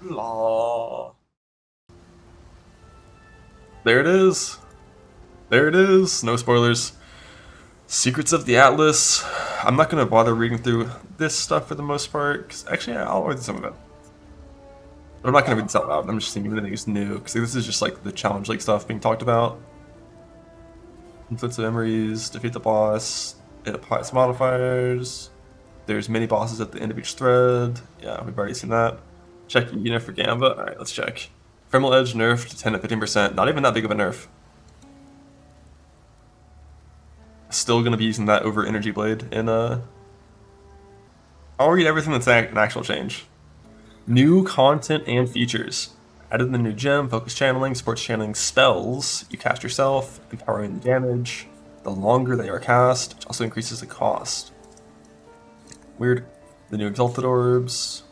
Law. There it is. There it is. No spoilers. Secrets of the Atlas. I'm not going to bother reading through this stuff for the most part, because actually I'll read some of it. But I'm not going to read this out loud. I'm just thinking anything is new, because this is just like the Challenge League stuff being talked about. Influence of memories, defeat the boss, it applies modifiers. There's mini bosses at the end of each thread. Yeah, we've already seen that. Check unit for Gamba. Alright, let's check. Ephemeral Edge nerfed to 10 to 15%. Not even that big of a nerf. Still gonna be using that over Energy Blade in I'll read everything that's an actual change. New content and features. Added the new gem, focus channeling, supports channeling spells you cast yourself, empowering the damage, the longer they are cast, which also increases the cost. Weird. The new Exalted Orbs.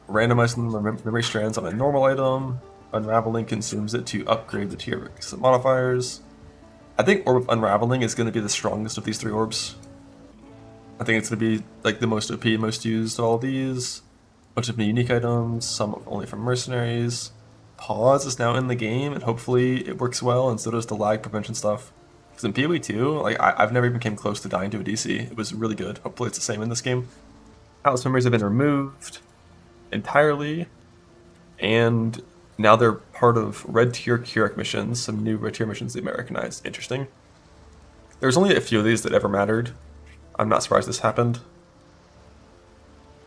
Randomizing the memory strands on a normal item. Unraveling consumes it to upgrade the tier modifiers. I think Orb of Unraveling is going to be the strongest of these three orbs. I think it's going to be like the most OP, most used of all of these. Bunch of new unique items, some only from mercenaries. Pause is now in the game, and hopefully it works well, and so does the lag prevention stuff. Because in PoE 2, like I've never even came close to dying to a DC. It was really good. Hopefully it's the same in this game. House memories have been removed entirely, and now they're part of red tier Keurig missions. Some new red tier missions they might recognize. Interesting. There's only a few of these that ever mattered. I'm not surprised this happened.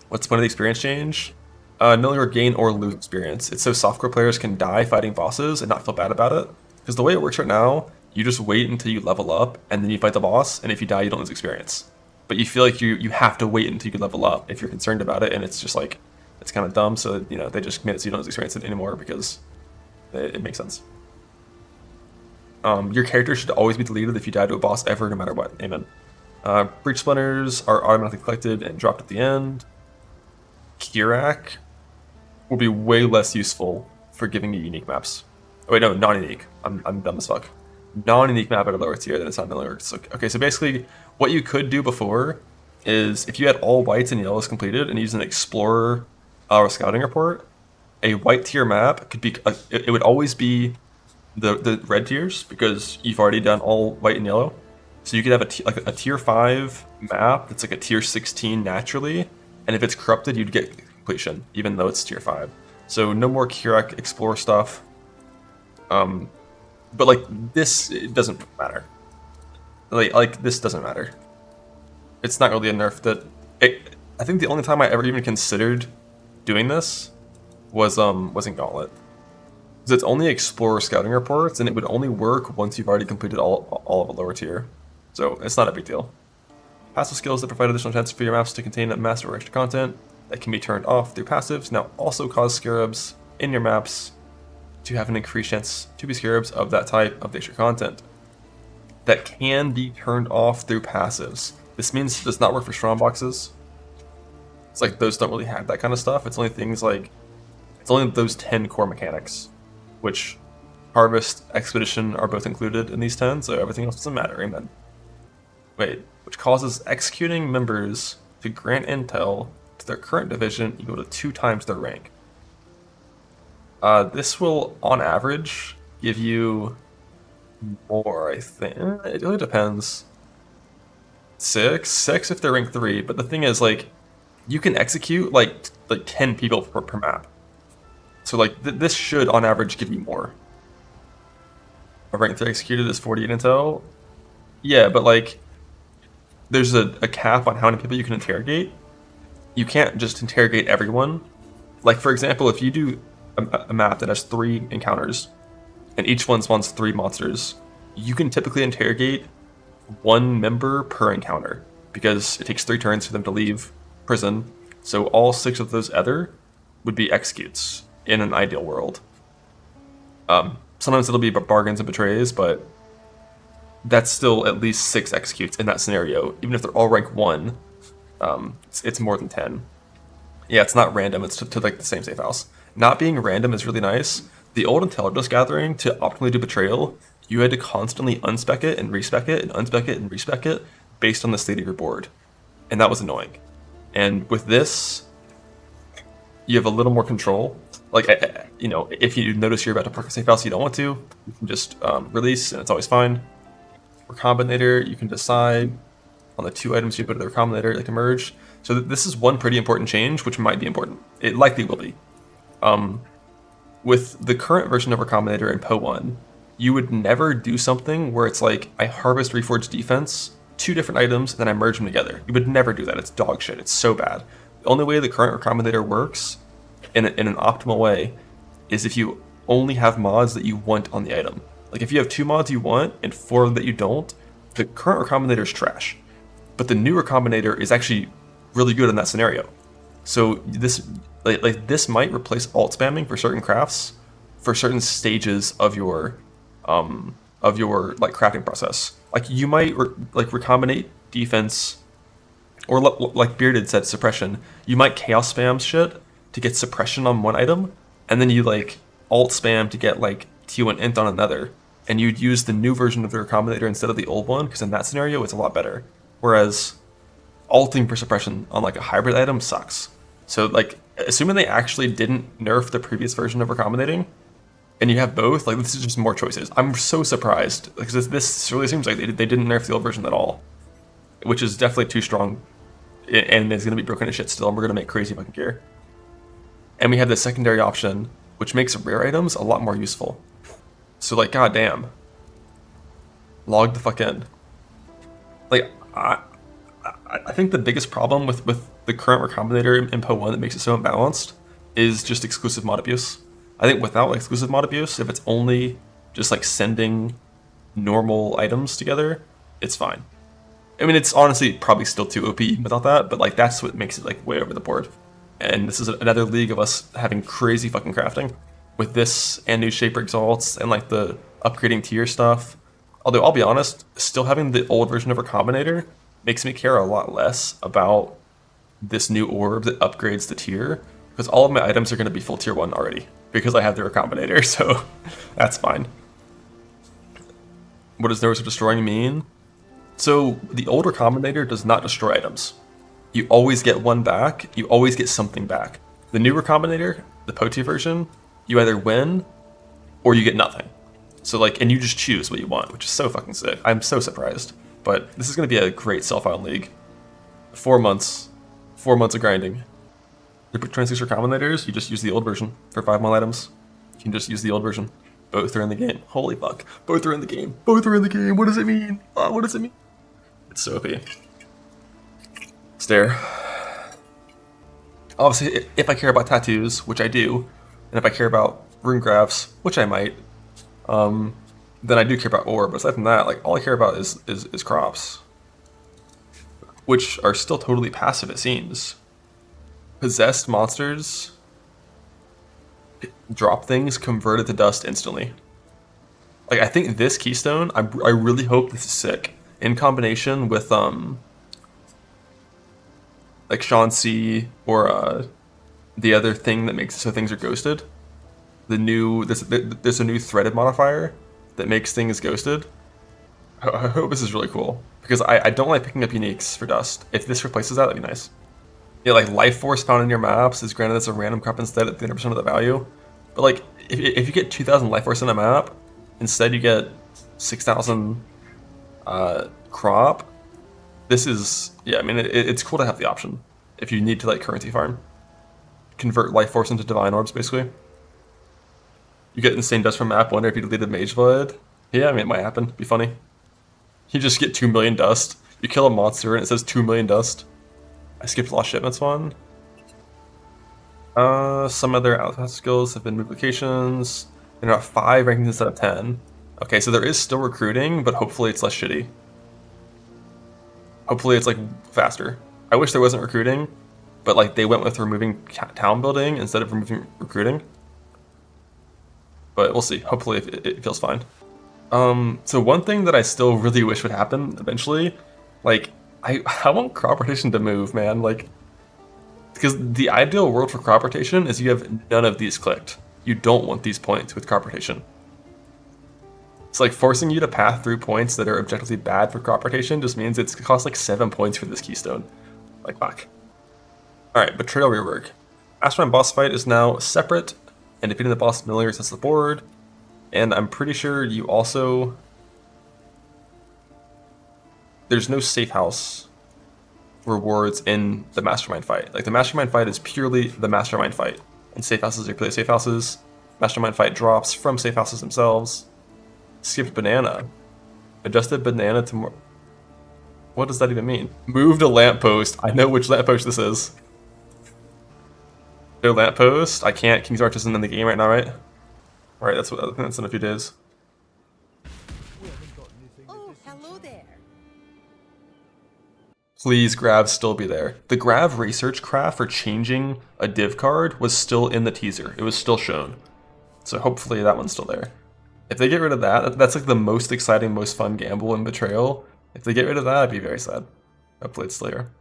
What's the point of the experience change? No longer gain or lose experience. It's so softcore players can die fighting bosses and not feel bad about it. Because the way it works right now, you just wait until you level up, and then you fight the boss, and if you die, you don't lose experience. But you feel like you have to wait until you level up if you're concerned about it, and it's just like, it's kind of dumb, so you know they just made it so you don't lose experience anymore because it makes sense. Your character should always be deleted if you die to a boss ever, no matter what. Amen. Breach splinters are automatically collected and dropped at the end. Kirak will be way less useful for giving you unique maps. Oh, wait, no, non-unique. I'm dumb as fuck. Non-unique map at a lower tier than it's not lower. So, okay, so basically, what you could do before is if you had all whites and yellows completed and used an explorer or scouting report, a white tier map could be. It would always be the red tiers because you've already done all white and yellow. So you could have a tier 5 map that's like a tier 16 naturally. And if it's corrupted, you'd get completion, even though it's tier 5. So no more Kirak Explore stuff. But like this, it doesn't matter. Like this doesn't matter. It's not really a nerf that. I think the only time I ever even considered doing this was in Gauntlet. Because it's only Explorer Scouting reports, and it would only work once you've already completed all of a lower tier. So it's not a big deal. Passive skills that provide additional chances for your maps to contain a massive or extra content that can be turned off through passives now also cause scarabs in your maps to have an increased chance to be scarabs of that type of extra content that can be turned off through passives. This means it does not work for strong boxes. It's like those don't really have that kind of stuff. It's only things like, it's only those 10 core mechanics, which Harvest, Expedition are both included in these 10, so everything else doesn't matter. Amen. Wait. Which causes executing members to grant intel to their current division equal to 2 times their rank. This will, on average, give you more, I think. It really depends. 6 if they're rank 3, but the thing is, like, you can execute, like 10 people per map. So, like, this should, on average, give you more. A rank 3 executed is 48 intel. Yeah, but, like, there's a cap on how many people you can interrogate. You can't just interrogate everyone. Like, for example, if you do a map that has 3 encounters, and each one spawns 3 monsters, you can typically interrogate 1 member per encounter, because it takes 3 turns for them to leave prison, so all 6 of those other would be executes in an ideal world. Sometimes it'll be bargains and betrays, but that's still at least 6 executes in that scenario. Even if they're all rank 1, it's more than 10. Yeah, it's not random, it's to like the same safe house. Not being random is really nice. The old intelligence gathering, to optimally do Betrayal, you had to constantly unspec it and respec it and unspec it and respec it based on the state of your board. And that was annoying. And with this, you have a little more control. like, you know, if you notice you're about to park a safe house you don't want to, you can just release, and it's always fine. Recombinator, you can decide on the 2 items you put in the Recombinator, like to merge. So this is one pretty important change, which might be important. It likely will be. With the current version of Recombinator in Po1, you would never do something where it's like, I harvest Reforged Defense, 2 different items, and then I merge them together. You would never do that. It's dog shit. It's so bad. The only way the current Recombinator works in an optimal way is if you only have mods that you want on the item. Like if you have 2 mods you want and 4 that you don't, the current Recombinator is trash. But the new Recombinator is actually really good in that scenario. So this this might replace alt spamming for certain crafts, for certain stages of your like crafting process. Like you might recombinate defense, or like Bearded said, suppression. You might chaos spam shit to get suppression on one item, and then you like alt spam to get like T1 int on another, and you'd use the new version of the Recombinator instead of the old one, because in that scenario it's a lot better. Whereas alting for suppression on like a hybrid item sucks. So like, assuming they actually didn't nerf the previous version of recombinating, and you have both, like this is just more choices. I'm so surprised, because this really seems like they didn't nerf the old version at all, which is definitely too strong, and is going to be broken to shit still, and we're going to make crazy fucking gear. And we have the secondary option, which makes rare items a lot more useful. So like, goddamn, log the fuck in. Like, I think the biggest problem with the current Recombinator in Po1 that makes it so imbalanced is just exclusive mod abuse. I think without exclusive mod abuse, if it's only just like sending normal items together, it's fine. I mean, it's honestly probably still too OP without that, but like that's what makes it like way over the board. And this is another league of us having crazy fucking crafting with this and new Shaper Exalts and like the upgrading tier stuff. Although I'll be honest, still having the old version of Recombinator makes me care a lot less about this new orb that upgrades the tier, because all of my items are going to be full tier 1 already, because I have the Recombinator, so that's fine. What does Notice of Destroying mean? So the old Recombinator does not destroy items. You always get one back, you always get something back. The new Recombinator, the Po tier version, you either win or you get nothing. So like, and you just choose what you want, which is so fucking sick. I'm so surprised. But this is going to be a great self-found league. 4 months. 4 months of grinding. The 26 Recombinators, you just use the old version for 5 more items. You can just use the old version. Both are in the game. Holy fuck. Both are in the game. Both are in the game. What does it mean? What does it mean? It's so OP. Stare. Obviously, if I care about tattoos, which I do, and if I care about rune graphs, which I might, then I do care about ore, but aside from that, like all I care about is crops, which are still totally passive, it seems. Possessed monsters drop things converted to dust instantly. Like I think this keystone, I really hope this is sick in combination with like Sean C or the other thing that makes it so things are ghosted. There's a new threaded modifier that makes things ghosted. I hope this is really cool, because I don't like picking up uniques for dust. If this replaces that, that'd be nice. Yeah, like life force found in your maps is granted as a random crop instead at 300% of the value. But like, if you get 2,000 life force in a map, instead you get 6,000 crop. This is, yeah, I mean, it's cool to have the option if you need to like currency farm. Convert life force into divine orbs, basically. You get insane dust from map, wonder if you deleted Mage Blood. Yeah, I mean, it might happen. Be funny. You just get 2 million dust. You kill a monster and it says 2 million dust. I skipped Lost Shipments one. Some other outcast skills have been moved locations. There are 5 rankings instead of 10. Okay, so there is still recruiting, but hopefully it's less shitty. Hopefully it's like faster. I wish there wasn't recruiting, but like they went with removing town building instead of removing recruiting. But we'll see. Hopefully it feels fine. So one thing that I still really wish would happen eventually, like I want crop rotation to move, man. Like, because the ideal world for crop rotation is you have none of these clicked. You don't want these points with crop rotation. It's like forcing you to path through points that are objectively bad for crop rotation just means it costs like 7 points for this keystone. Like, fuck. Alright, Betrayal rework. Asteroid boss fight is now separate and defeating the boss immediately resets the board. And I'm pretty sure you also... There's no safe house rewards in the Mastermind fight. Like, the Mastermind fight is purely the Mastermind fight. And safe houses are purely safe houses. Mastermind fight drops from safe houses themselves. Skipped banana. Adjusted banana to more... What does that even mean? Moved a lamppost. I know which lamppost this is. No lamppost. I can't. King's Arch isn't in the game right now, right? Alright, that's what I think that's in a few days. Oh, hello there. Please, Grav still be there. The Grav research craft for changing a div card was still in the teaser. It was still shown. So hopefully that one's still there. If they get rid of that, that's like the most exciting, most fun gamble in Betrayal. If they get rid of that, I'd be very sad. Hopefully it's still here.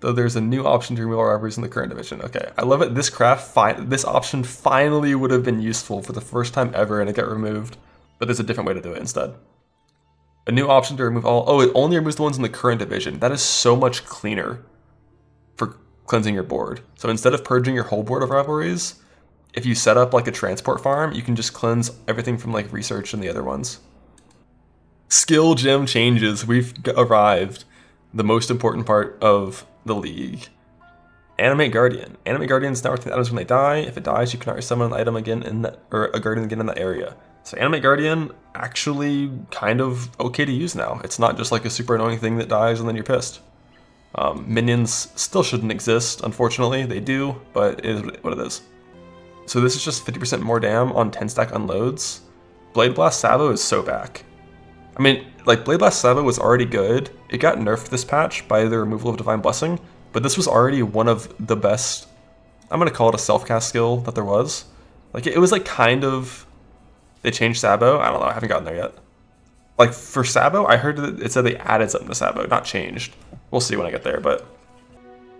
Though there's a new option to remove all rivalries in the current division. Okay, I love it. This craft, this option finally would have been useful for the first time ever, and it got removed. But there's a different way to do it instead. A new option to remove all... Oh, it only removes the ones in the current division. That is so much cleaner for cleansing your board. So instead of purging your whole board of rivalries, if you set up like a transport farm, you can just cleanse everything from like research and the other ones. Skill gem changes. We've arrived. The most important part of the league. Animate Guardian. Animate Guardians now retain items when they die. If it dies, you cannot resummon an item again in that, or a guardian again in that area. So Animate Guardian actually kind of okay to use now. It's not just like a super annoying thing that dies and then you're pissed. Minions still shouldn't exist, unfortunately. They do, but it is what it is. So this is just 50% more dam on 10 stack unloads. Blade Blast Sabo is so back. I mean, like, Blade Blast Sabo was already good. It got nerfed this patch by the removal of Divine Blessing, but this was already one of the best, I'm going to call it a self-cast skill that there was. Like, it was like kind of, they changed Sabo. I don't know, I haven't gotten there yet. Like, for Sabo, I heard that it said they added something to Sabo, not changed. We'll see when I get there, but...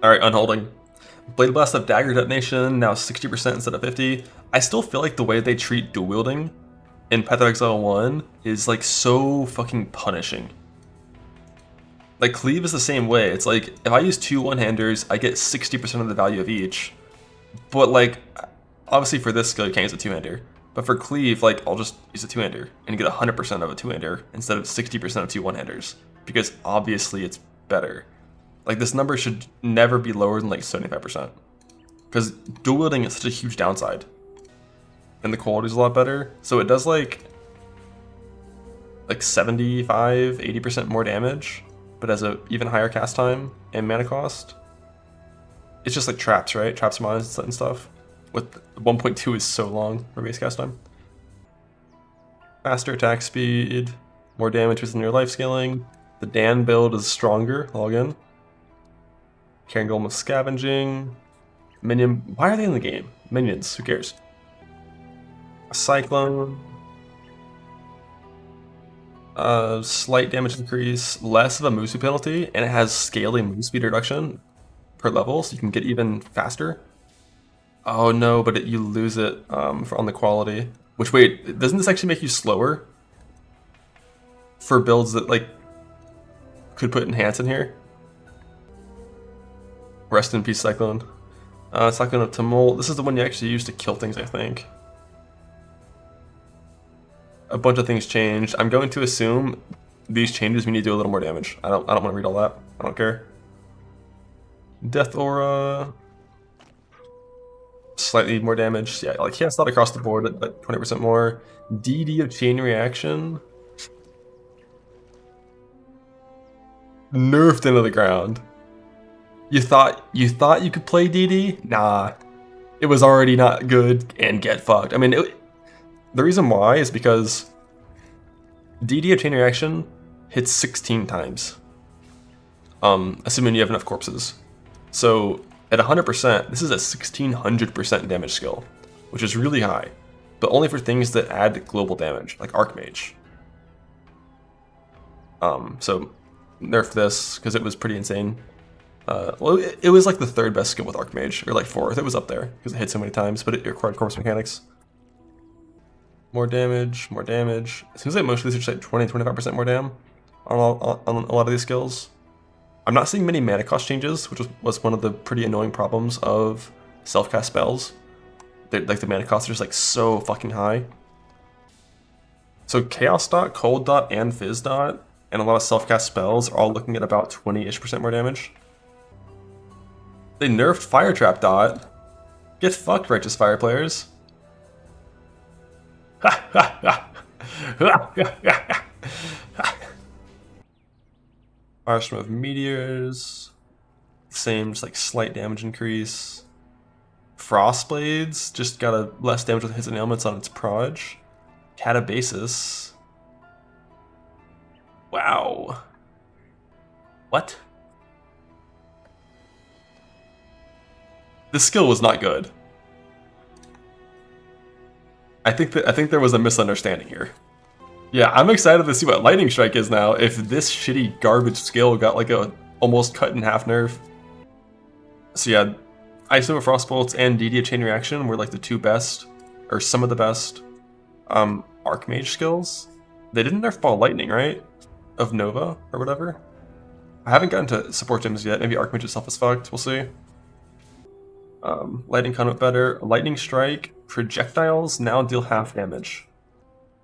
Alright, unholding. Blade Blast of Dagger Detonation, now 60% instead of 50. I still feel like the way they treat dual wielding in Path of Exile 1 is like so fucking punishing. Like, Cleave is the same way. It's like, if I use two one-handers, I get 60% of the value of each. But like, obviously for this skill you can't use a two-hander. But for Cleave, like, I'll just use a two-hander and get 100% of a two-hander instead of 60% of two one-handers. Because obviously it's better. Like, this number should never be lower than like 75%. Because dual wielding is such a huge downside. And the quality is a lot better. So it does like 75, 80% more damage, but has a even higher cast time and mana cost. It's just like traps, right? Traps, mines, and stuff. With 1.2 is so long for base cast time. Faster attack speed, more damage within your life scaling. The Dan build is stronger. Log in. Carrying Golem of Scavenging. Minion. Why are they in the game? Minions. Who cares? A Cyclone. Slight damage increase. Less of a move speed penalty. And it has scaling move speed reduction per level. So you can get even faster. Oh no, but you lose it on the quality. Which, wait, doesn't this actually make you slower? For builds that, like, could put Enhance in here? Rest in peace, Cyclone. Cyclone of Tumult. This is the one you actually use to kill things, I think. A bunch of things changed. I'm going to assume these changes mean you do a little more damage. I don't want to read all that. I don't care. Death Aura. Slightly more damage. Yeah, like, he has that across the board at like 20% more. DD of Chain Reaction. Nerfed into the ground. You thought you could play DD? Nah. It was already not good and get fucked. I mean, the reason why is because DD of Chain Reaction hits 16 times. Assuming you have enough corpses. So at 100%, this is a 1600% damage skill, which is really high, but only for things that add global damage, like Archmage. So nerf this because it was pretty insane. Well, it was like the third best skill with Archmage, or like fourth. It was up there because it hit so many times, but it required corpse mechanics. More damage, more damage. It seems like most research like 20-25% more dam on a lot of these skills. I'm not seeing many mana cost changes, which was one of the pretty annoying problems of self-cast spells. like the mana costs are just like so fucking high. So Chaos Dot, Cold Dot, and Fizz Dot, and a lot of self-cast spells are all looking at about 20-ish% more damage. They nerfed Fire Trap Dot. Get fucked, Righteous Fire players. Firestorm of Meteors. Same, just like slight damage increase. Frostblades just got a less damage with hits and ailments on its proj. Catabasis. Wow. What? This skill was not good. I think there was a misunderstanding here. Yeah, I'm excited to see what Lightning Strike is now. If this shitty garbage skill got like a almost cut in half nerf. So yeah, Ice Nova Frostbolts and DD Chain Reaction were like the two best, or some of the best, Archmage skills. They didn't nerf Ball Lightning, right? Of Nova or whatever. I haven't gotten to support gems yet. Maybe Archmage itself is fucked. We'll see. Lightning Conduit better. Lightning Strike. Projectiles now deal half damage.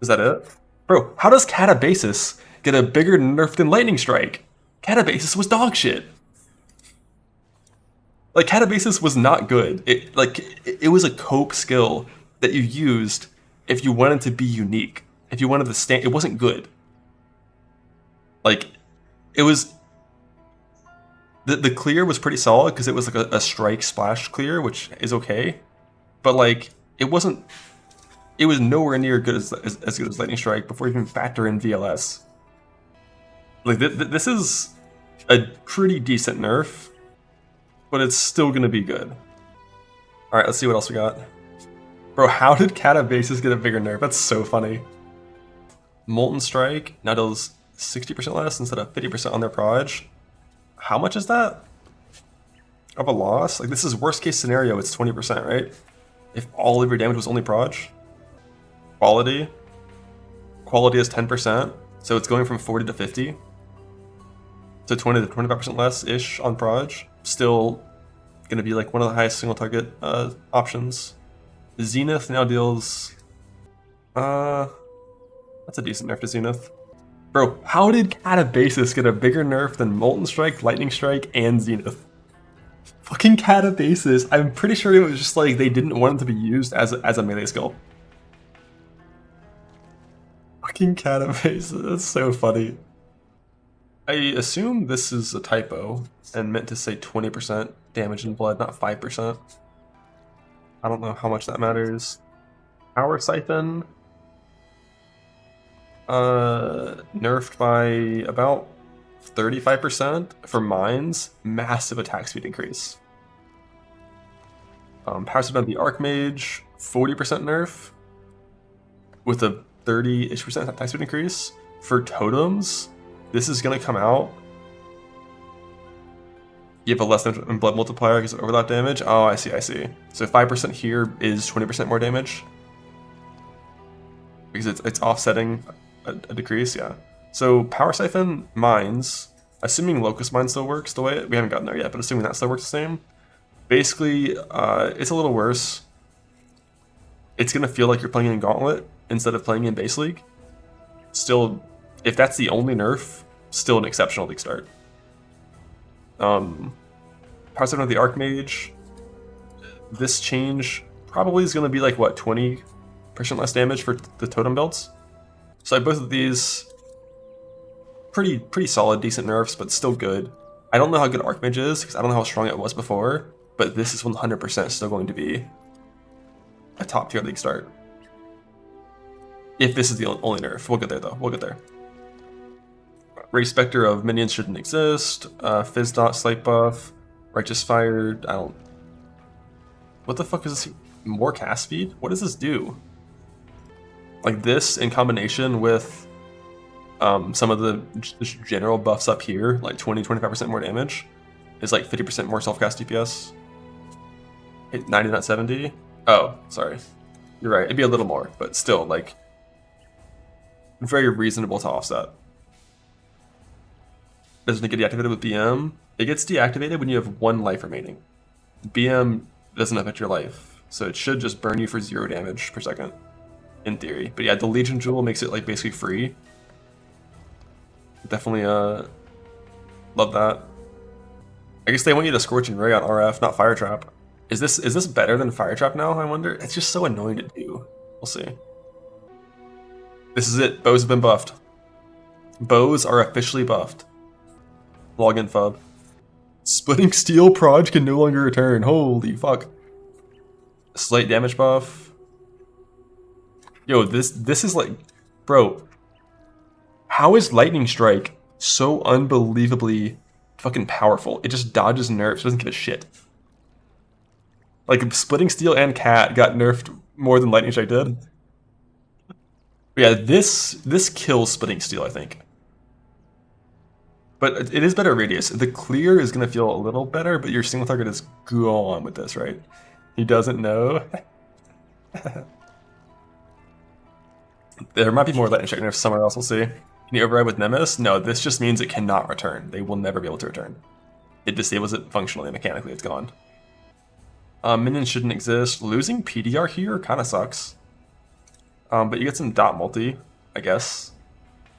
Is that it? Bro, how does Catabasis get a bigger nerf than Lightning Strike? Catabasis was dog shit. Like, Catabasis was not good. It was a cope skill that you used if you wanted to be unique. If you wanted to stand, it wasn't good. Like, it was... The clear was pretty solid because it was like a strike splash clear, which is okay. But like, it wasn't... It was nowhere near good as good as Lightning Strike before you even factor in VLS. Like, this is a pretty decent nerf, but it's still gonna be good. Alright, let's see what else we got. Bro, how did Catabasis get a bigger nerf? That's so funny. Molten Strike now does 60% less instead of 50% on their proj. How much is that? Of a loss? Like, this is worst case scenario, it's 20%, right? If all of your damage was only proj. Quality. Quality is 10%, so it's going from 40 to 50. So 20 to 25% less-ish on proj. Still gonna be like one of the highest single target options. Zenith now deals... that's a decent nerf to Zenith. Bro, how did Catabasis get a bigger nerf than Molten Strike, Lightning Strike, and Zenith? Fucking Catabasis. I'm pretty sure it was just like they didn't want it to be used as a melee skill. Fucking Catabasis. That's so funny. I assume this is a typo and meant to say 20% damage in blood, not 5%. I don't know how much that matters. Power Siphon. Nerfed by about 35% for mines. Massive attack speed increase. Power Siphon on the Archmage. 40% nerf. With a 30-ish% attack speed increase. For totems, this is going to come out. You have a less than blood multiplier because of overlap damage. Oh, I see. So 5% here is 20% more damage. Because it's offsetting a decrease, yeah. So Power Siphon mines, assuming Locust Mine still works the way we haven't gotten there yet, but assuming that still works the same. Basically, it's a little worse. It's gonna feel like you're playing in Gauntlet instead of playing in Base League. Still, if that's the only nerf, still an exceptional league start. Power Siphon of the Archmage. This change probably is gonna be like what, 20% less damage for the totem builds. So both of these pretty solid, decent nerfs, but still good. I don't know how good Archmage is because I don't know how strong it was before, but this is 100% still going to be a top tier league start. If this is the only nerf, we'll get there though. We'll get there. Ray Spectre of Minions shouldn't exist. Fizz Dot Slight Buff. Righteous Fire. I don't. What the fuck is this? More cast speed? What does this do? Like this in combination with some of the general buffs up here, like 20-25% more damage, is like 50% more self-cast DPS. Hit 90, not 70. Oh, sorry. You're right. It'd be a little more, but still, like, very reasonable to offset. Doesn't it get deactivated with BM? It gets deactivated when you have 1 life remaining. BM doesn't affect your life. So it should just burn you for 0 damage per second, in theory. But yeah, the Legion Jewel makes it like basically free. Definitely love that. I guess they want you to Scorching Ray on RF, not Fire Trap. Is this better than Fire Trap now, I wonder? It's just so annoying to do. We'll see. This is it. Bows have been buffed. Bows are officially buffed. Login Fub. Splitting Steel Proj can no longer return. Holy fuck. Slight damage buff. Yo, this is like... Bro. How is Lightning Strike so unbelievably fucking powerful? It just dodges nerfs. It doesn't give a shit. Like, Splitting Steel and Cat got nerfed more than Lightning Strike did. But yeah, this kills Splitting Steel, I think. But it is better radius. The clear is going to feel a little better, but your single target is gone with this, right? He doesn't know. There might be more Lightning Strike nerfs somewhere else, we'll see. Can you override with Nemesis? No, this just means it cannot return. They will never be able to return. It disables it functionally, mechanically, it's gone. Minions shouldn't exist. Losing PDR here kind of sucks. But you get some dot multi, I guess,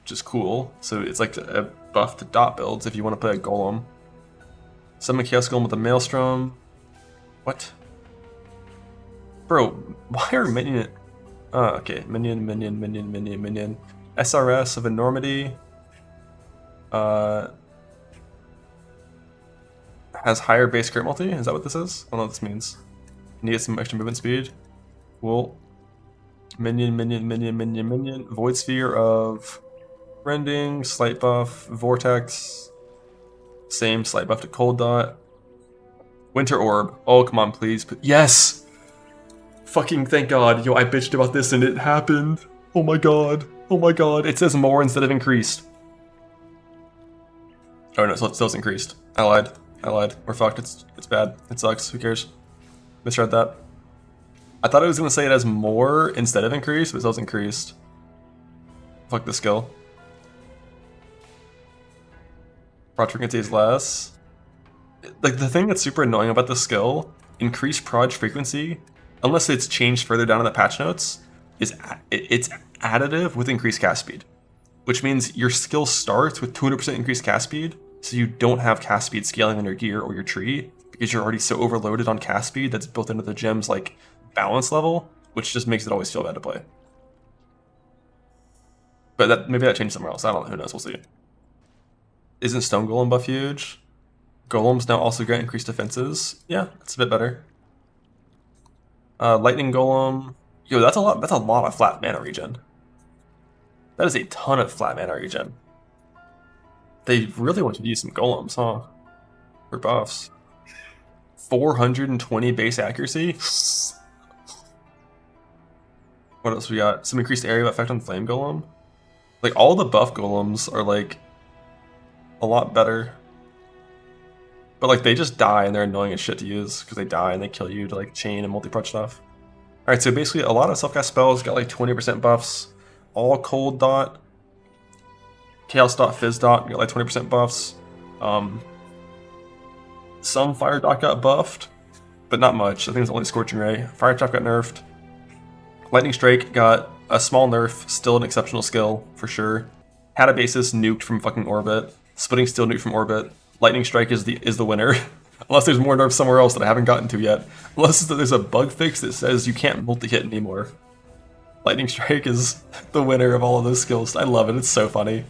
which is cool. So it's like a buff to dot builds if you want to play a Golem. Summon Chaos Golem with a Maelstrom. What? Bro, why are Minion... okay, Minion. SRS of Enormity. Has higher base crit multi? Is that what this is? I don't know what this means. You get some extra movement speed. Cool. Minion. Void Sphere of Rending, slight buff, Vortex. Same slight buff to Cold Dot. Winter Orb. Oh, come on, please. Yes! Fucking thank God. Yo, I bitched about this and it happened. Oh my god. Oh my god. It says more instead of increased. Oh no, so it still increased. I lied. We're fucked. It's bad. It sucks. Who cares? Misread that. I thought it was going to say it has more instead of increased, but it still increased. Fuck the skill. Proj frequency is less. Like, the thing that's super annoying about the skill, increased Proj frequency, unless it's changed further down in the patch notes, is it's additive with increased cast speed. Which means your skill starts with 200% increased cast speed, so you don't have cast speed scaling on your gear or your tree, because you're already so overloaded on cast speed that's built into the gem's like balance level, which just makes it always feel bad to play. But maybe that changed somewhere else. I don't know. Who knows? We'll see. Isn't Stone Golem buff huge? Golems now also grant increased defenses. Yeah, it's a bit better. Lightning Golem. Yo, that's a lot. That's a lot of flat mana regen. That is a ton of flat mana regen. They really want to use some golems, huh? For buffs. 420 base accuracy. What else we got? Some increased area effect on Flame Golem. Like, all the buff golems are, like, a lot better. But, like, they just die and they're annoying as shit to use because they die and they kill you to, like, chain and multi-proj stuff. Alright, so basically a lot of self-cast spells got, like, 20% buffs. All Cold Dot. Chaos Dot, Fizz Dot got, like, 20% buffs. Some Fire Dot got buffed, but not much. I think it's only Scorching Ray. Fire Trap got nerfed. Lightning Strike got a small nerf, still an exceptional skill, for sure. Catabasis nuked from fucking orbit. Splitting Steel nuked from orbit. Lightning Strike is the winner. Unless there's more nerfs somewhere else that I haven't gotten to yet. Unless there's a bug fix that says you can't multi-hit anymore. Lightning Strike is the winner of all of those skills. I love it, it's so funny.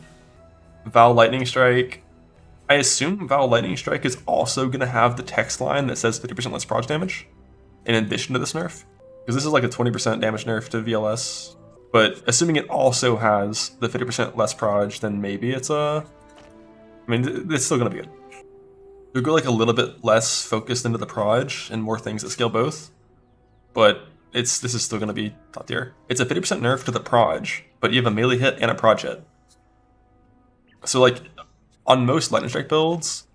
Val Lightning Strike. I assume Val Lightning Strike is also going to have the text line that says 50% less proj damage, in addition to this nerf. Because this is like a 20% damage nerf to VLS. But assuming it also has the 50% less proj, then maybe it's a... I mean, it's still going to be good. You'll go like a little bit less focused into the proj and more things that scale both. But this is still going to be top tier. It's a 50% nerf to the proj, but you have a melee hit and a proj hit. So like, on most Lightning Strike builds,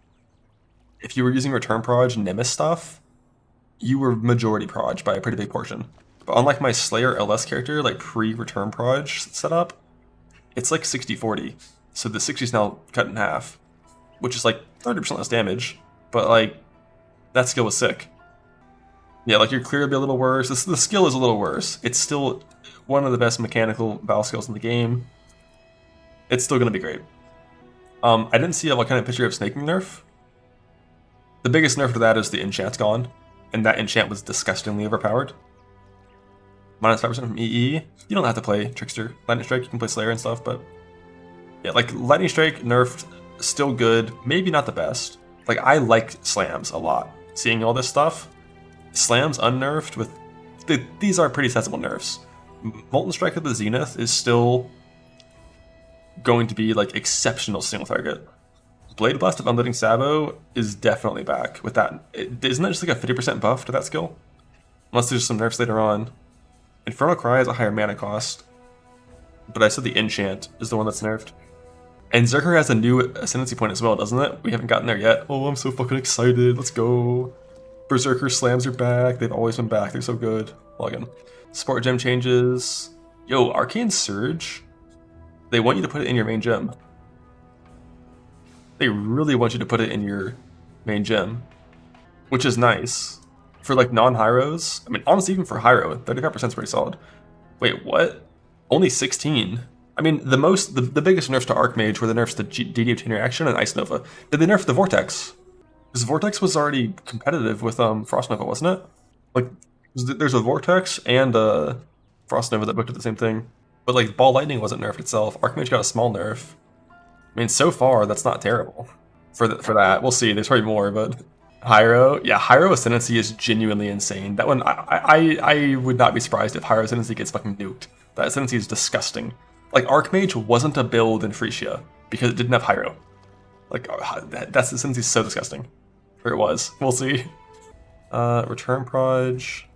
if you were using Return Proj Nemesis stuff, you were majority proj by a pretty big portion. But unlike my Slayer LS character, like pre-Return Proj setup, it's like 60-40. So the 60 is now cut in half, which is like 30% less damage, but like, that skill was sick. Yeah, like your clear will be a little worse. The skill is a little worse. It's still one of the best mechanical battle skills in the game. It's still going to be great. I didn't see a kind of picture of snaking nerf. The biggest nerf to that is the enchant's gone, and that enchant was disgustingly overpowered. Minus 5% from EE. You don't have to play Trickster. Lightning Strike, you can play Slayer and stuff, but yeah, like Lightning Strike nerfed, still good. Maybe not the best. Like I like slams a lot. Seeing all this stuff, slams unnerfed with these are pretty sensible nerfs. Molten Strike at the Zenith is still going to be like exceptional single target. Blade Blast of Unloading Sabo is definitely back with that. Isn't that just like a 50% buff to that skill? Unless there's some nerfs later on. Infernal Cry has a higher mana cost, but I said the enchant is the one that's nerfed. And Zerker has a new ascendancy point as well, doesn't it? We haven't gotten there yet. Oh, I'm so fucking excited. Let's go. Berserker slams are back. They've always been back. They're so good. Login. Support gem changes. Yo, Arcane Surge. They want you to put it in your main gem. They really want you to put it in your main gem, which is nice. For like non-Hyros, I mean, honestly, even for Hyro, 35% is pretty solid. Wait, what? Only 16? I mean, the biggest nerfs to Archmage were the nerfs to DD interaction and Ice Nova. Did they nerf the Vortex? Because Vortex was already competitive with Frost Nova, wasn't it? Like, there's a Vortex and a Frost Nova that booked at the same thing. But like, Ball Lightning wasn't nerfed itself. Archmage got a small nerf. I mean, so far, that's not terrible for that. We'll see. There's probably more, but Hyro, yeah, Hyro Ascendancy is genuinely insane. That one, I would not be surprised if Hyro Ascendancy gets fucking nuked. That Ascendancy is disgusting. Like, Archmage wasn't a build in Frisia because it didn't have Hyro. Like, that's Ascendancy is so disgusting. Or it was. We'll see. Return Proj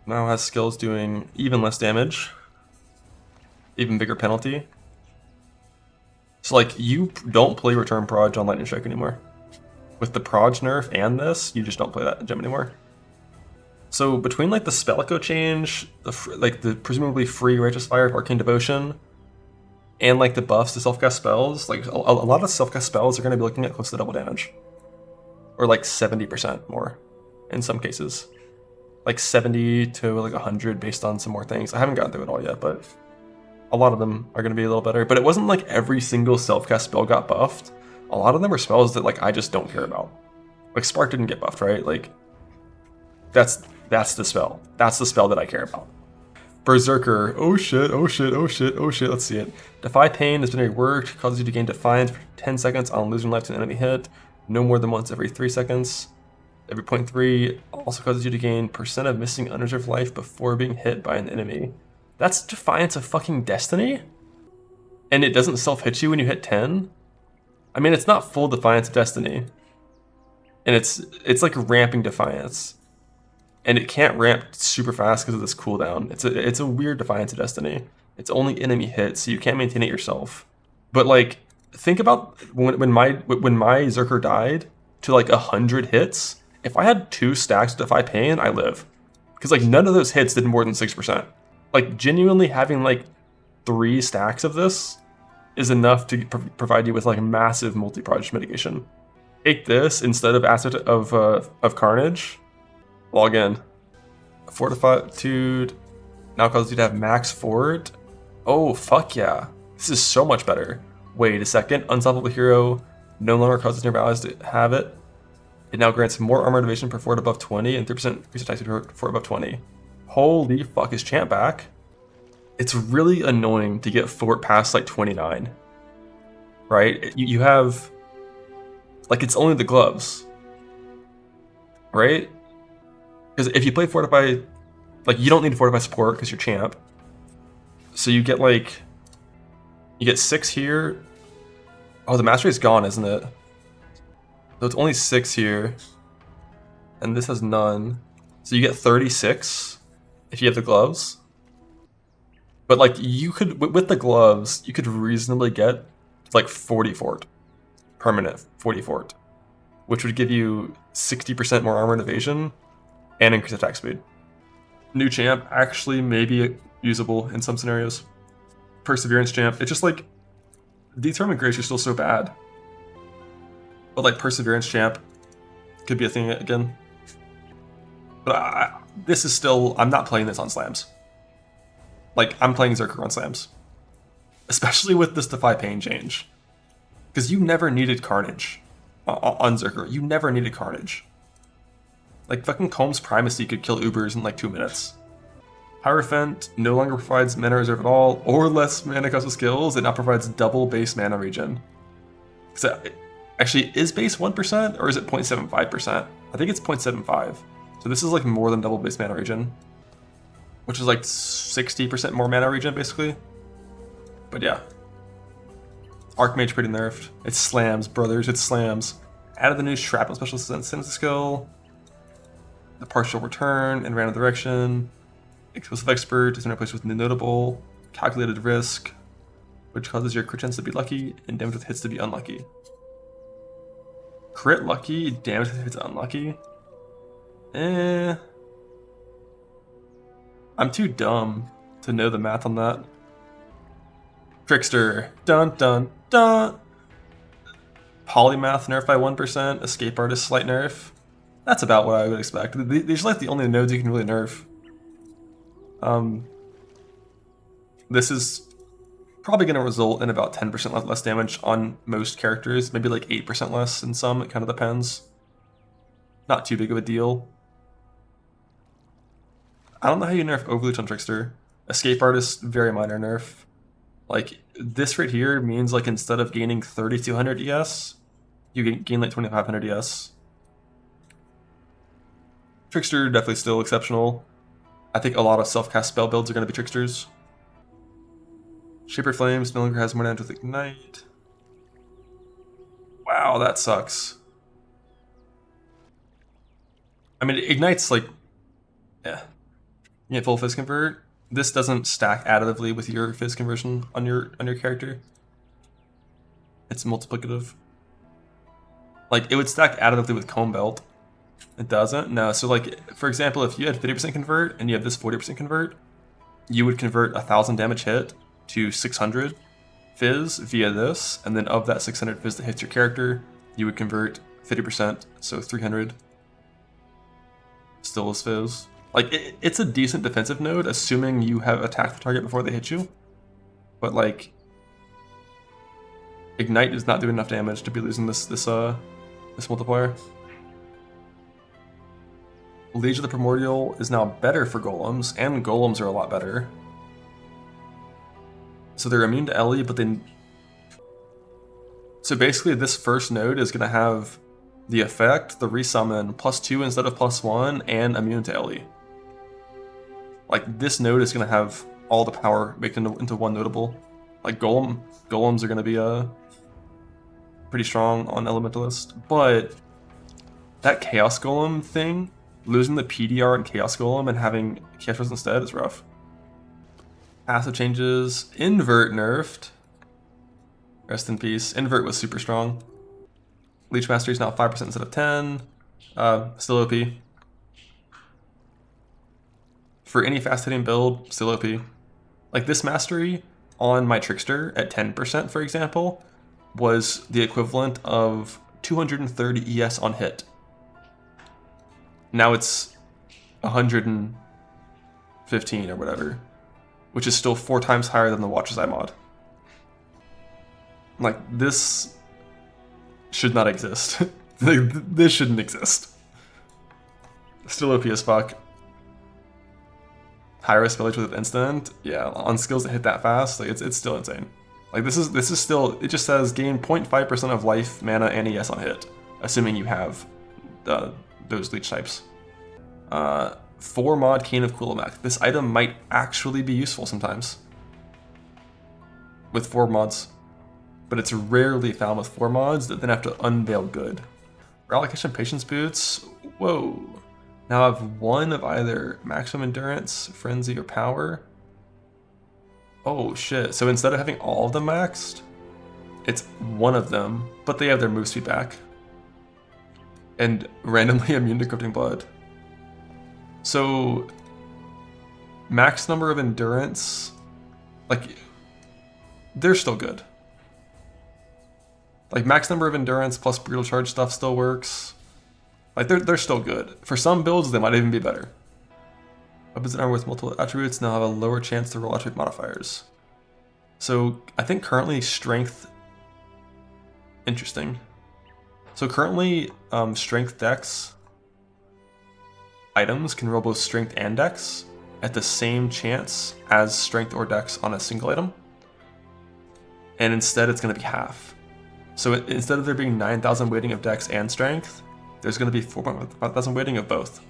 now has skills doing even less damage, even bigger penalty. So like, you don't play Return Proj on Lightning Strike anymore. With the Proj nerf and this, you just don't play that gem anymore. So between like the spell echo change, the presumably free Righteous Fire of Arcane Devotion, and like the buffs to self-cast spells, like a lot of self-cast spells are going to be looking at close to double damage. Or like 70% more in some cases. Like 70 to like 100 based on some more things. I haven't gotten through it all yet, but a lot of them are going to be a little better. But it wasn't like every single self-cast spell got buffed. A lot of them were spells that like I just don't care about. Like Spark didn't get buffed, right? Like that's the spell. That's the spell that I care about. Berserker. Oh shit, oh shit, oh shit, oh shit. Let's see it. Defy Pain has been reworked. Causes you to gain Defiance for 10 seconds on losing life to an enemy hit. No more than once every 3 seconds. Every 0.3 also causes you to gain % of missing unreserved life before being hit by an enemy. That's Defiance of fucking Destiny? And it doesn't self-hit you when you hit 10? I mean, it's not full Defiance of Destiny. And it's like ramping Defiance. And it can't ramp super fast because of this cooldown. It's a weird Defiance of Destiny. It's only enemy hits, so you can't maintain it yourself. But like, think about when my Zerker died to like 100 hits. If I had 2 stacks of Defy Pain, I live. Because like none of those hits did more than 6%. Like genuinely having like 3 stacks of this is enough to provide you with like massive multi-proj mitigation. Take this instead of Asset of Carnage. Log in. Fortitude now causes you to have max fort. Oh fuck yeah. This is so much better. Wait a second. Unstoppable Hero no longer causes nearby allies to have it. It now grants more armor evasion per fort above 20 and 3% increase attack speed per fort above 20. Holy fuck, is champ back? It's really annoying to get fort past like 29. Right? You have... Like, it's only the gloves. Right? Because if you play Fortify... Like, you don't need to Fortify support because you're champ. So you get like... You get 6 here. Oh, the mastery is gone, isn't it? So it's only 6 here. And this has none. So you get 36 if you have the gloves. But like, you could, with the gloves, you could reasonably get like 40 fort. Permanent 40 fort. Which would give you 60% more armor and evasion and increase attack speed. New champ actually may be usable in some scenarios. Perseverance champ, it's just like, Determined Grace is still so bad. But like Perseverance champ could be a thing again. But this is still, I'm not playing this on slams. Like, I'm playing Zerker on slams. Especially with this Defy Pain change. Because you never needed Carnage on Zerker. You never needed Carnage. Like, fucking Combs Primacy could kill Ubers in like 2 minutes. Hierophant no longer provides mana reserve at all, or less mana cost of skills. It now provides double base mana regen. So, actually, is base 1% or is it 0.75%? I think it's 0.75. So this is like more than double base mana regen. Which is like 60% more mana regen, basically. But yeah. Archmage pretty nerfed. It slams, brothers, it slams. Added the new Shrapnel Special Ascendancy skill. The Partial Return in random direction. Explosive Expert is now replaced with Notable. Calculated Risk, which causes your crit chance to be lucky and damage with hits to be unlucky. Crit lucky, damage with hits unlucky? I'm too dumb to know the math on that. Trickster. Dun dun dun! Polymath nerf by 1%. Escape Artist slight nerf. That's about what I would expect. These are like the only nodes you can really nerf. This is probably going to result in about 10% less damage on most characters. Maybe like 8% less in some. It kind of depends. Not too big of a deal. I don't know how you nerf Overleech on Trickster. Escape Artist, very minor nerf. Like, this right here means like instead of gaining 3200 ES, you gain like 2500 ES. Trickster definitely still exceptional. I think a lot of self-cast spell builds are going to be Tricksters. Shaper Flames no longer has more damage with Ignite. Wow, that sucks. I mean, Ignite's like, yeah. You get full Fizz Convert. This doesn't stack additively with your Fizz conversion on your character. It's multiplicative. Like, it would stack additively with Comb Belt. It doesn't? No. So, like, for example, if you had 50% convert and you have this 40% convert, you would convert 1000 damage hit to 600 Fizz via this, and then of that 600 Fizz that hits your character, you would convert 50%, so 300. Still is Fizz. Like, it's a decent defensive node, assuming you have attacked the target before they hit you. But, like, Ignite is not doing enough damage to be losing this multiplier. Liege of the Primordial is now better for golems, and golems are a lot better. So they're immune to Ellie, but then... So basically this first node is going to have the effect, the resummon, +2 instead of +1, and immune to Ellie. Like, this node is going to have all the power baked into one notable. Like, golems are going to be pretty strong on Elementalist, but that Chaos Golem thing, losing the PDR and Chaos Golem and having Chaos Rose instead is rough. Passive changes. Invert nerfed. Rest in peace. Invert was super strong. Leech Mastery is now 5% instead of 10. Still OP. For any fast-hitting build, still OP. Like, this Mastery on my Trickster at 10%, for example, was the equivalent of 230 ES on hit. Now it's 115 or whatever, which is still 4 times higher than the Watcher's Eye mod. Like, this should not exist. This shouldn't exist. Still OP as fuck. High-risk village with instant, yeah, on skills that hit that fast, like it's still insane. Like, this is still, it just says gain 0.5% of life, mana, and ES on hit, assuming you have those leech types. 4 mod Cane of Quillamak. This item might actually be useful sometimes with 4 mods, but it's rarely found with 4 mods that then have to unveil good. Relocation Patience Boots. Whoa. Now I have 1 of either Maximum Endurance, Frenzy, or Power. Oh shit, so instead of having all of them maxed, it's 1 of them, but they have their move speed back. And randomly immune to Corrupting Blood. So, max number of Endurance, like, they're still good. Like, max number of Endurance plus Brutal Charge stuff still works. Like they're still good. For some builds, they might even be better. Weapons and armor with multiple attributes now have a lower chance to roll attribute modifiers. So I think currently strength. Interesting. So currently, strength dex items can roll both strength and dex at the same chance as strength or dex on a single item. And instead, it's going to be half. So instead of there being 9,000 weighting of dex and strength, there's going to be 4,500 weighting of both.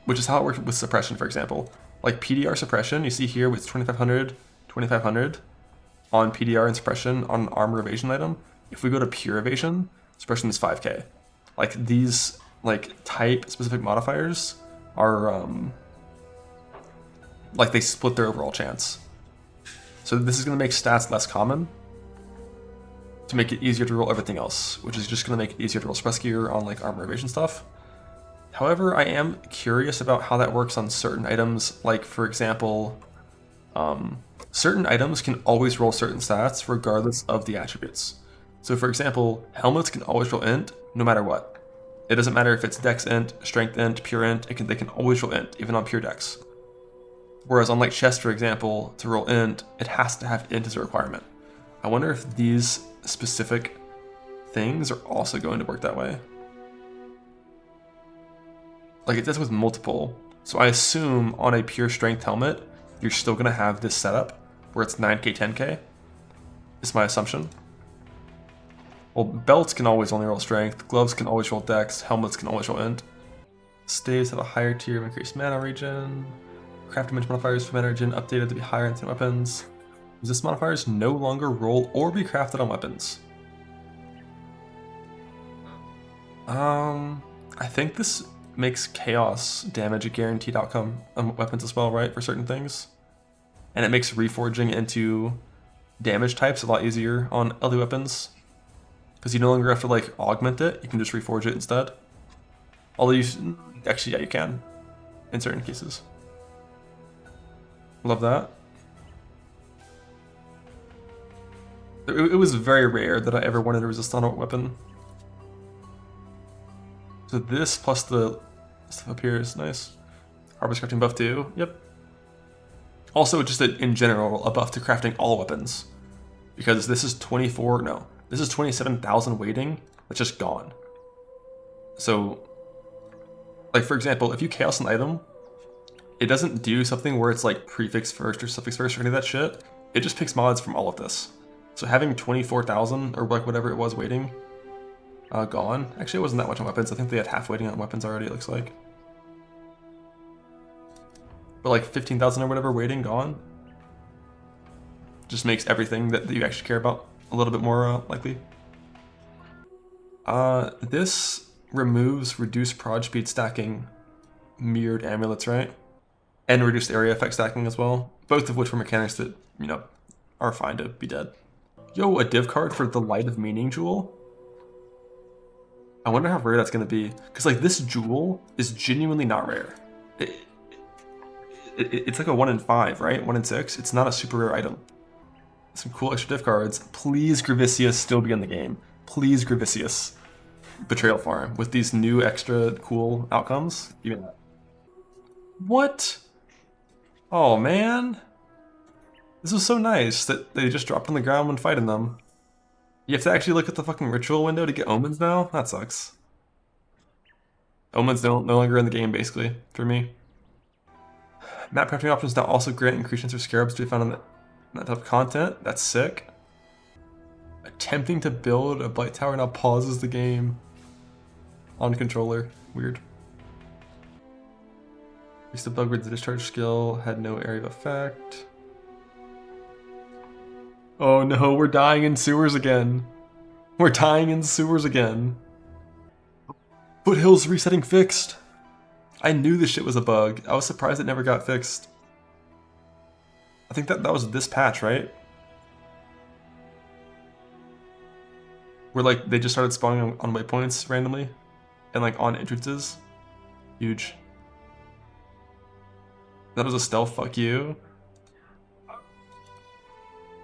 Which is how it works with suppression, for example. Like PDR suppression, you see here with 2,500, 2,500 on PDR and suppression on an armor evasion item. If we go to pure evasion, suppression is 5k. Like these type specific modifiers are like they split their overall chance. So this is going to make stats less common to make it easier to roll everything else, which is just going to make it easier to roll suppress gear on like armor evasion stuff. However, I am curious about how that works on certain items. Like for example, certain items can always roll certain stats regardless of the attributes. So for example, helmets can always roll int no matter what. It doesn't matter if it's dex int, strength int, pure int, they can always roll int, even on pure dex. Whereas on like chest, for example, to roll int, it has to have int as a requirement. I wonder if these specific things are also going to work that way. Like it does with multiple. So I assume on a pure strength helmet, you're still going to have this setup where it's 9k, 10k. Is my assumption. Well, belts can always only roll strength, gloves can always roll dex, helmets can always roll int. Staves have a higher tier of increased mana regen. Craft damage modifiers for mana regen updated to be higher in weapons. Resist modifiers no longer roll or be crafted on weapons. I think this makes chaos damage a guaranteed outcome on weapons as well, right? For certain things. And it makes reforging into damage types a lot easier on LD weapons. Because you no longer have to like augment it, you can just reforge it instead. Although actually, yeah, you can in certain cases. Love that. It was very rare that I ever wanted to resist on a weapon. So this plus the stuff up here is nice. Harvest crafting buff too. Yep. Also, just in general, a buff to crafting all weapons. Because this is 27,000 weighting that's just gone. So, like for example, if you chaos an item, it doesn't do something where it's like prefix first or suffix first or any of that shit. It just picks mods from all of this. So having 24,000 or like whatever it was weighting gone. Actually, it wasn't that much on weapons. I think they had half weighting on weapons already, it looks like. But like 15,000 or whatever weighting gone. Just makes everything that you actually care about a little bit more likely. This removes reduced prod speed stacking mirrored amulets, right? And reduced area effect stacking as well. Both of which were mechanics that, you know, are fine to be dead. Yo, a div card for the Light of Meaning jewel? I wonder how rare that's going to be. Because, like, this jewel is genuinely not rare. It's like a 1 in 5, right? 1 in 6. It's not a super rare item. Some cool extra div cards. Please, Gravicius, still be in the game. Please, Gravicius. Betrayal farm with these new extra cool outcomes. Give me that. What? Oh, man. This was so nice that they just dropped on the ground when fighting them. You have to actually look at the fucking ritual window to get omens now? That sucks. Omens no longer in the game, basically, for me. Map crafting options now also grant increased chance for scarabs to be found in that type of content. That's sick. Attempting to build a blight tower now pauses the game on controller. Weird. Used to bug with the discharge skill, had no area of effect. Oh no, we're dying in sewers again. We're dying in sewers again. Foothills resetting fixed. I knew this shit was a bug. I was surprised it never got fixed. I think that was this patch, right? Where like they just started spawning on waypoints randomly and like on entrances. Huge. That was a stealth, fuck you.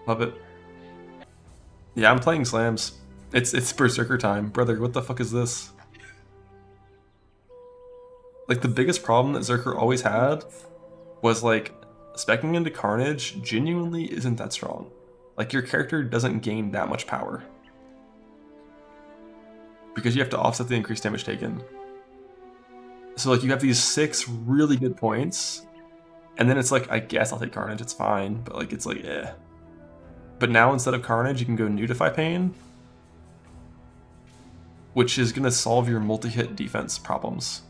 Love it. Yeah, I'm playing slams. It's Berserker time. Brother, what the fuck is this? Like the biggest problem that Zerker always had was like speccing into Carnage genuinely isn't that strong. Like your character doesn't gain that much power. Because you have to offset the increased damage taken. So like you have these 6 really good points, and then it's like, I guess I'll take Carnage, it's fine, but like it's like, eh. But now instead of Carnage, you can go Nudify Pain, which is gonna solve your multi-hit defense problems.